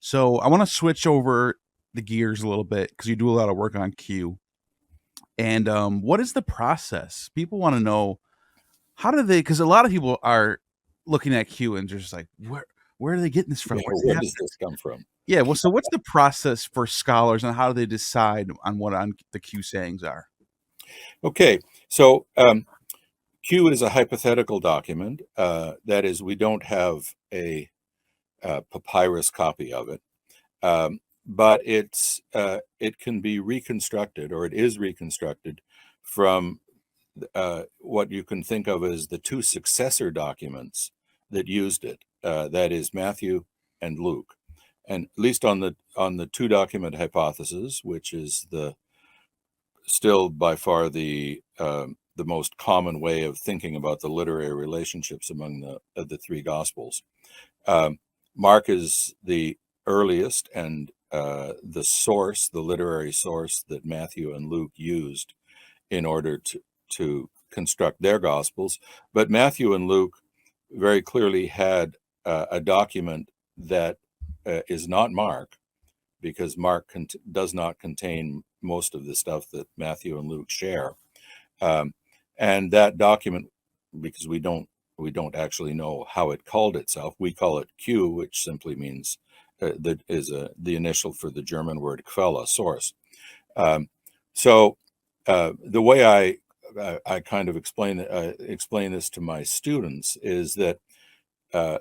So I want to switch over the gears a little bit because you do a lot of work on Q. And what is the process? People want to know how do they? Because a lot of people are looking at Q and just like, where are they getting this from? Yeah, Where's it where happening? does this come from? Yeah. Well, so what's the process for scholars and how do they decide on what on the Q sayings are? Okay, so Q is a hypothetical document. That is, we don't have a papyrus copy of it, but it can be reconstructed, or it is reconstructed from what you can think of as the two successor documents that used it. That is Matthew and Luke, and at least on the two document hypothesis, which is still by far the most common way of thinking about the literary relationships among the three Gospels. Mark is the earliest and the source, the literary source that Matthew and Luke used in order to construct their Gospels. But Matthew and Luke very clearly had a document that is not Mark, because Mark does not contain most of the stuff that Matthew and Luke share. And that document, because we don't actually know how it called itself, we call it Q, which simply means that is the initial for the German word Quelle, source. So the way I kind of explain this to my students is that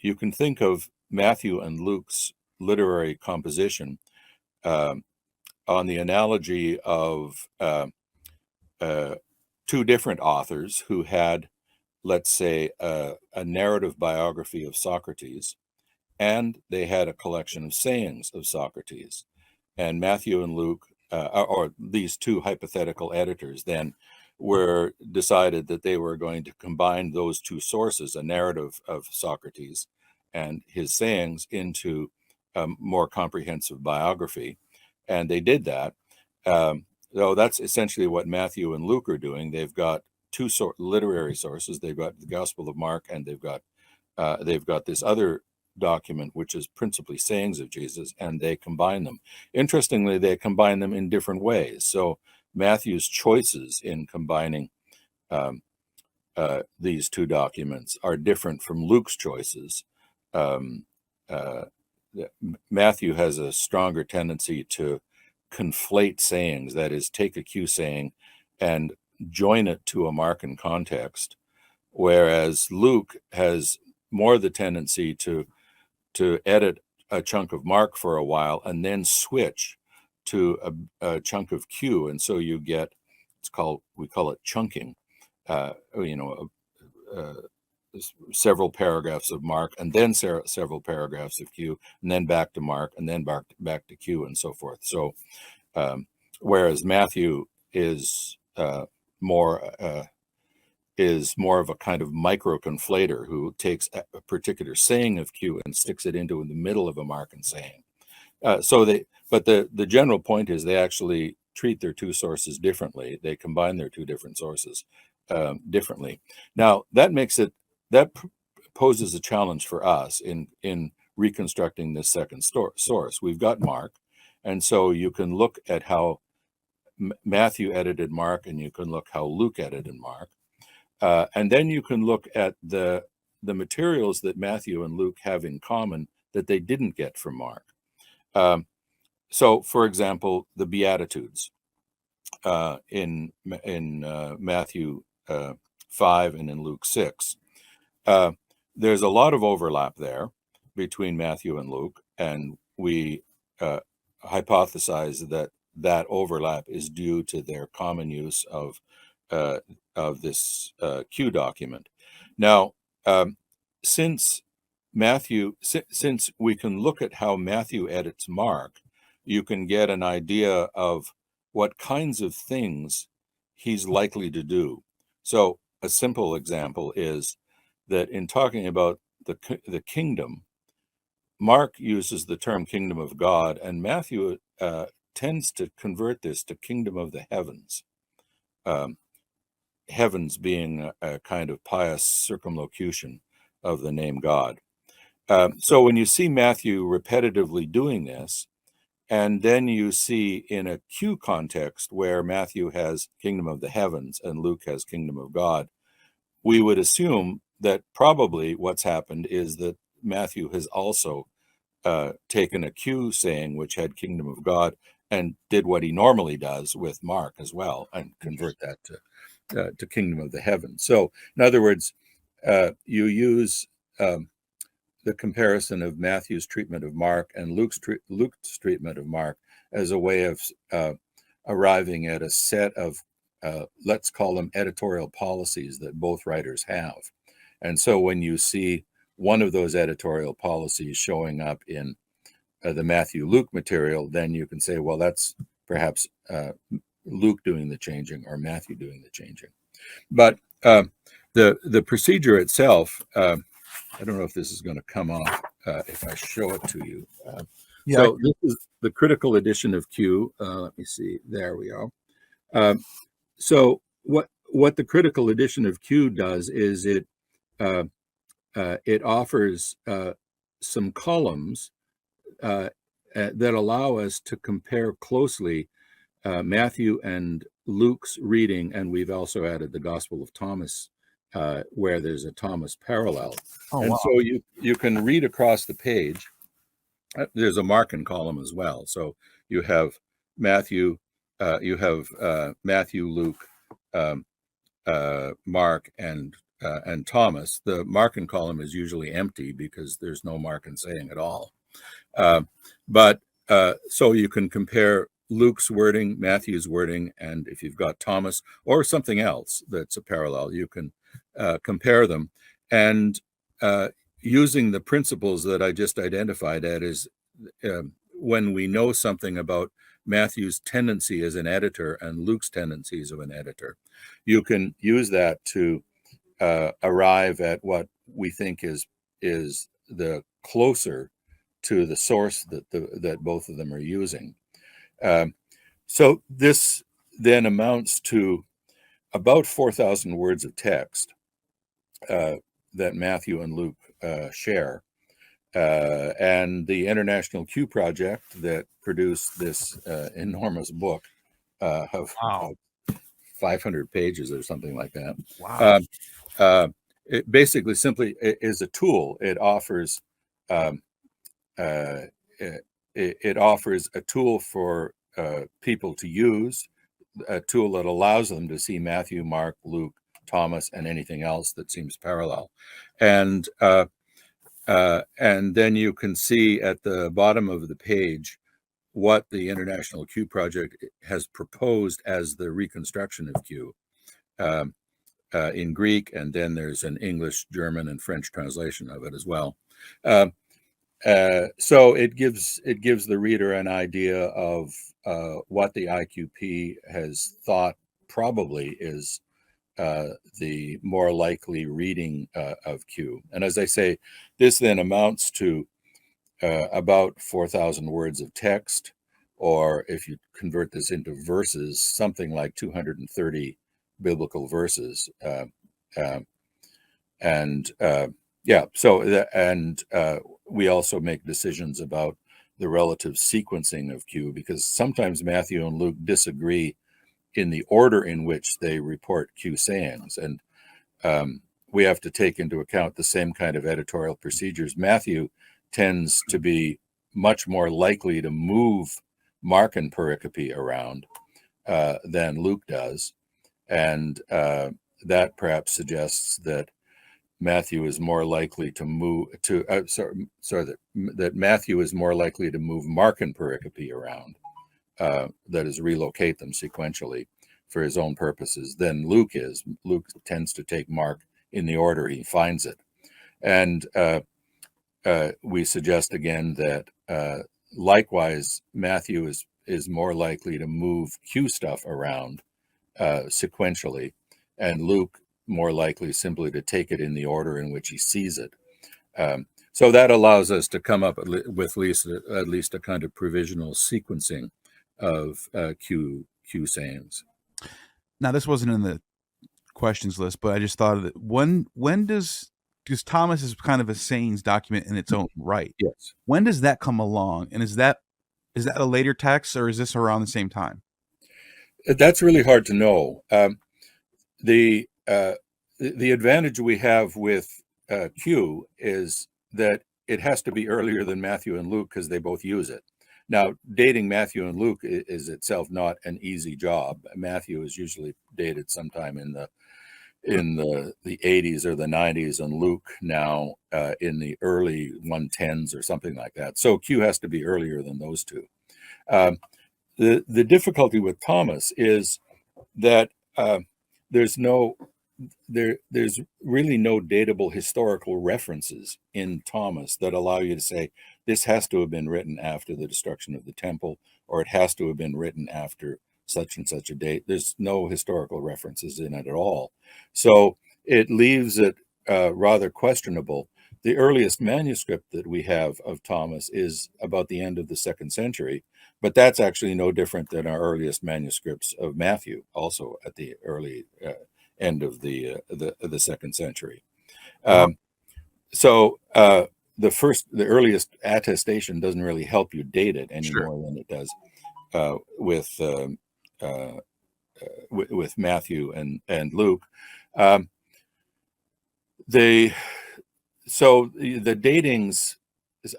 you can think of Matthew and Luke's literary composition on the analogy of two different authors who had, let's say, a narrative biography of Socrates, and they had a collection of sayings of Socrates. And Matthew and Luke, or these two hypothetical editors, then were decided that they were going to combine those two sources, a narrative of Socrates and his sayings, into a more comprehensive biography. And they did that. So that's essentially what Matthew and Luke are doing. They've got two literary sources. They've got the Gospel of Mark, and they've got this other document, which is principally sayings of Jesus, and they combine them. Interestingly, they combine them in different ways. So Matthew's choices in combining these two documents are different from Luke's choices. Matthew has a stronger tendency to conflate sayings, that is, take a Q saying and join it to a Markan context, whereas Luke has more the tendency to edit a chunk of Mark for a while and then switch to a chunk of Q, and so you get we call it chunking. Several paragraphs of Mark, and then several paragraphs of Q, and then back to Mark, and then back to Q, and so forth. So, whereas Matthew is more of a kind of micro conflator who takes a particular saying of Q and sticks it into the middle of a Markan saying. But the general point is they actually treat their two sources differently. They combine their two different sources differently. Now that poses a challenge for us in reconstructing this second source. We've got Mark, and so you can look at how Matthew edited Mark, and you can look how Luke edited Mark, and then you can look at the materials that Matthew and Luke have in common that they didn't get from Mark. So, for example, the Beatitudes in Matthew 5 and in Luke 6. There's a lot of overlap there between Matthew and Luke, and we hypothesize that overlap is due to their common use of this Q document. Now, since we can look at how Matthew edits Mark, you can get an idea of what kinds of things he's likely to do. So a simple example is that in talking about the kingdom, Mark uses the term kingdom of God, and Matthew tends to convert this to kingdom of the heavens. Heavens being a kind of pious circumlocution of the name God. So when you see Matthew repetitively doing this, and then you see in a Q context where Matthew has kingdom of the heavens and Luke has kingdom of God, we would assume that probably what's happened is that Matthew has also taken a Q saying which had kingdom of God and did what he normally does with Mark as well and convert that to kingdom of the heavens. So in other words, you use the comparison of Matthew's treatment of Mark and Luke's treatment of Mark as a way of arriving at a set of, let's call them editorial policies that both writers have. And so when you see one of those editorial policies showing up in the Matthew-Luke material, then you can say, well, that's perhaps Luke doing the changing or Matthew doing the changing. But the procedure itself, I don't know if this is going to come off if I show it to you. Yeah. So this is the critical edition of Q. Let me see. There we are. So what the critical edition of Q does is it offers some columns that allow us to compare closely Matthew and Luke's reading, and we've also added the Gospel of Thomas, where there's a Thomas parallel. Oh, and wow. so you can read across the page. There's a Markan column as well. So you have Matthew, Matthew, Luke, Mark, and Thomas. The Markan column is usually empty because there's no Markan saying at all. But so you can compare Luke's wording, Matthew's wording, and if you've got Thomas or something else that's a parallel, you can compare them. And using the principles that I just identified, that is, when we know something about Matthew's tendency as an editor and Luke's tendencies of an editor, you can use that to arrive at what we think is the closer to the source that both of them are using. So this then amounts to about 4,000 words of text that Matthew and Luke share. And the International Q Project that produced this enormous book of 500 pages or something like that. Wow. It basically simply is a tool. It offers it offers a tool for people to use, a tool that allows them to see Matthew, Mark, Luke, Thomas, and anything else that seems parallel. And then you can see at the bottom of the page what the International Q Project has proposed as the reconstruction of Q in Greek, and then there's an English, German, and French translation of it as well. So it gives the reader an idea of what the IQP has thought probably is the more likely reading of Q. And as I say, this then amounts to about 4,000 words of text, or if you convert this into verses, something like 230 biblical verses. We also make decisions about the relative sequencing of Q, because sometimes Matthew and Luke disagree in the order in which they report Q sayings. And we have to take into account the same kind of editorial procedures. Matthew tends to be much more likely to move Mark and pericope around than Luke does. And that perhaps suggests that Matthew is more likely to move to that Matthew is more likely to move Mark and pericope around, that is, relocate them sequentially for his own purposes, than Luke is. Luke tends to take Mark in the order he finds it. And we suggest again that likewise Matthew is more likely to move Q stuff around sequentially, and Luke more likely simply to take it in the order in which he sees it. So that allows us to come up with at least a kind of provisional sequencing of Q sayings. Now, this wasn't in the questions list, but I just thought of it. When does because Thomas is kind of a sayings document in its own right. Yes. When does that come along? And is that a later text, or is this around the same time? That's really hard to know. The advantage we have with Q is that it has to be earlier than Matthew and Luke because they both use it. Now, dating Matthew and Luke is itself not an easy job. Matthew is usually dated sometime in the 80s or the 90s, and Luke now in the early 110s or something like that. So Q has to be earlier than those two. The difficulty with Thomas is that there's really no datable historical references in Thomas that allow you to say this has to have been written after the destruction of the temple, or it has to have been written after such and such a date. There's no historical references in it at all. So it leaves it rather questionable. The earliest manuscript that we have of Thomas is about the end of the 2nd century, but that's actually no different than our earliest manuscripts of Matthew, also at the early end of the 2nd century. So the earliest attestation doesn't really help you date it any more than it does with Matthew and Luke. So the datings,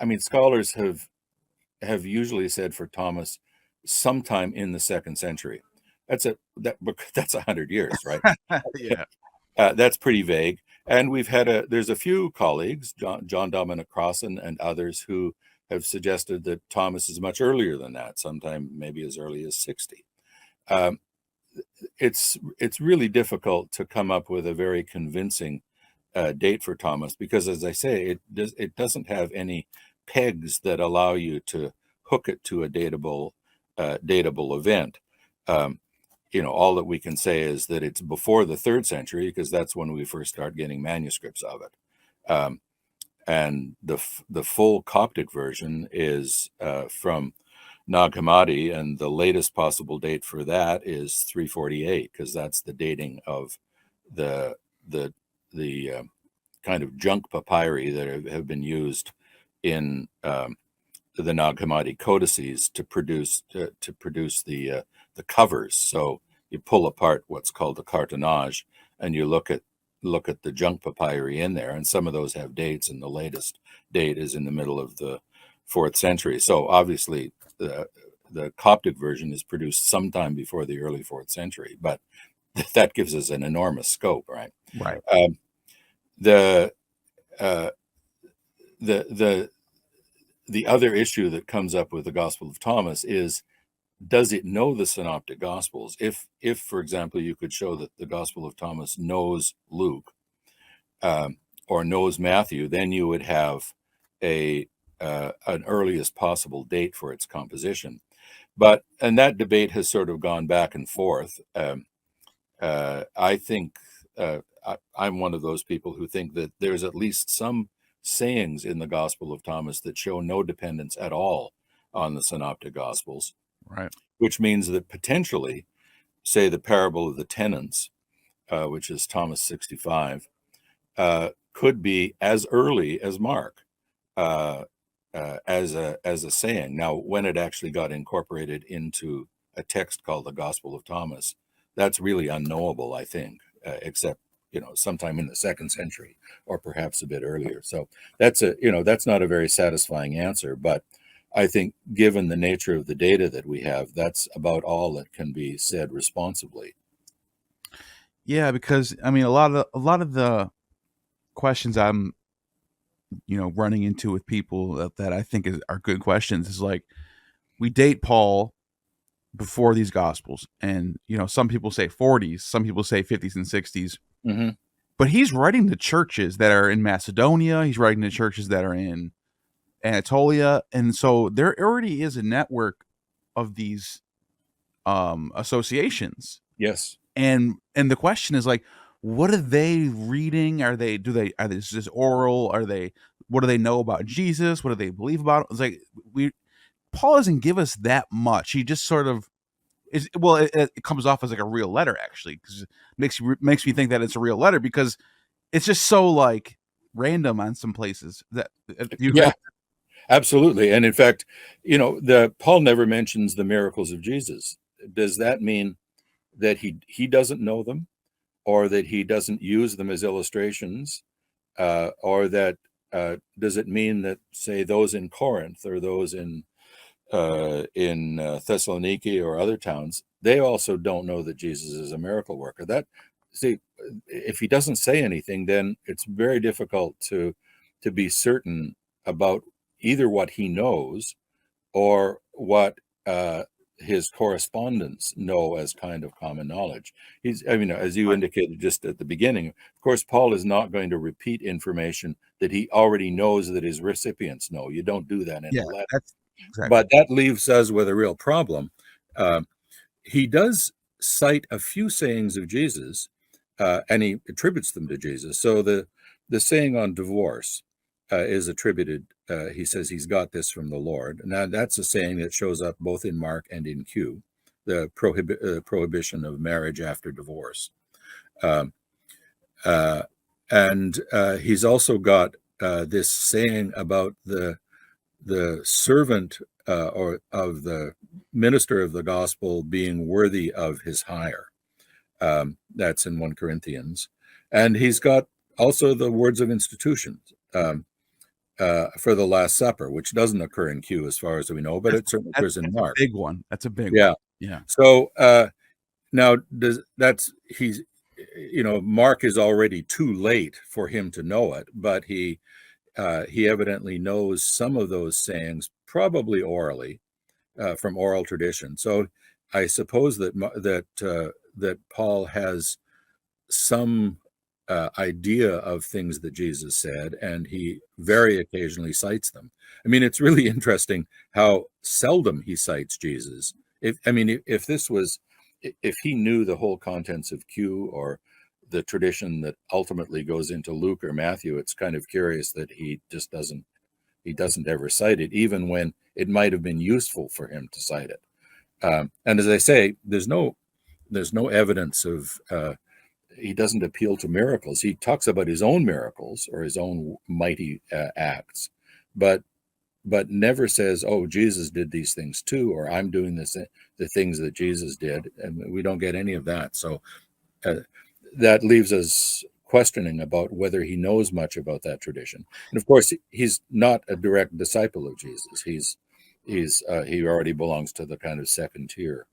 I mean, scholars have usually said for Thomas sometime in the 2nd century. That's 100 years, right? Yeah. That's pretty vague. And there's a few colleagues, John Dominic Crossan and others, who have suggested that Thomas is much earlier than that, sometime maybe as early as 60. It's really difficult to come up with a very convincing date for Thomas because, as I say, it doesn't have any pegs that allow you to hook it to a datable event. All that we can say is that it's before the 3rd century because that's when we first start getting manuscripts of it. And the full Coptic version is from Nag Hammadi, and the latest possible date for that is 348 because that's the dating of the kind of junk papyri that have been used in the Nag Hammadi codices to produce the covers. So you pull apart what's called the cartonnage, and you look at the junk papyri in there, and some of those have dates, and the latest date is in the middle of the 4th century. So obviously the Coptic version is produced sometime before the early 4th century, but that gives us an enormous scope, right? Right. The other issue that comes up with the Gospel of Thomas is, does it know the Synoptic Gospels? If for example, you could show that the Gospel of Thomas knows Luke or knows Matthew, then you would have an earliest possible date for its composition. And that debate has sort of gone back and forth. I think I'm one of those people who think that there's at least some sayings in the Gospel of Thomas that show no dependence at all on the Synoptic Gospels. Right. Which means that potentially, say, the parable of the tenants, which is Thomas 65, could be as early as Mark as a saying. Now, when it actually got incorporated into a text called the Gospel of Thomas, that's really unknowable, I think, except sometime in the 2nd century or perhaps a bit earlier. So that's not a very satisfying answer, but I think given the nature of the data that we have, that's about all that can be said responsibly. Yeah, because I mean, a lot of the questions I'm running into with people that I think are good questions is like, we date Paul before these Gospels, and some people say 40s, some people say 50s and 60s. Mm-hmm. But he's writing to churches that are in Macedonia. He's writing to churches that are in Anatolia, and so there already is a network of these associations. Yes. And the question is like, what are they reading? Are they just oral? What do they know about Jesus? What do they believe about it? It's like Paul doesn't give us that much. He just sort of is. Well, it comes off as like a real letter, actually, because it makes me think that it's a real letter, because it's just so like random on some places. That you Yeah, agree? absolutely. And in fact, Paul never mentions the miracles of Jesus. Does that mean that he doesn't know them, or that he doesn't use them as illustrations, or that does it mean that, say, those in Corinth or those in Thessaloniki or other towns, they also don't know that Jesus is a miracle worker? See, if he doesn't say anything, then it's very difficult to be certain about either what he knows or what his correspondents know as kind of common knowledge. As you Right. indicated just at the beginning, of course, Paul is not going to repeat information that he already knows that his recipients know. You don't do that in a Yeah, letter. that's exactly. But that leaves us with a real problem. Um, he does cite a few sayings of Jesus, and he attributes them to Jesus. So the saying on divorce is attributed. He says he's got this from the Lord. Now that's a saying that shows up both in Mark and in Q, the prohibition of marriage after divorce. Um, uh, and he's also got this saying about the servant or of the minister of the gospel being worthy of his hire. That's in 1 Corinthians. And he's got also the words of institutions for the Last Supper, which doesn't occur in Q as far as we know, but That's it certainly that's occurs in that's a Mark. big one. That's a big one. Yeah. Yeah. So now Mark is already too late for him to know it, but he evidently knows some of those sayings, probably orally, from oral tradition. So I suppose that Paul has some idea of things that Jesus said, and he very occasionally cites them. I mean, it's really interesting how seldom he cites Jesus. If he knew the whole contents of Q or the tradition that ultimately goes into Luke or Matthew, it's kind of curious that he doesn't ever cite it, even when it might have been useful for him to cite it. And as I say, there's no evidence of he doesn't appeal to miracles. He talks about his own miracles or his own mighty acts, but never says, "Oh, Jesus did these things too," or "I'm doing the things that Jesus did," and we don't get any of that. So uh, that leaves us questioning about whether he knows much about that tradition. And of course, he's not a direct disciple of Jesus. He already belongs to the kind of second tier.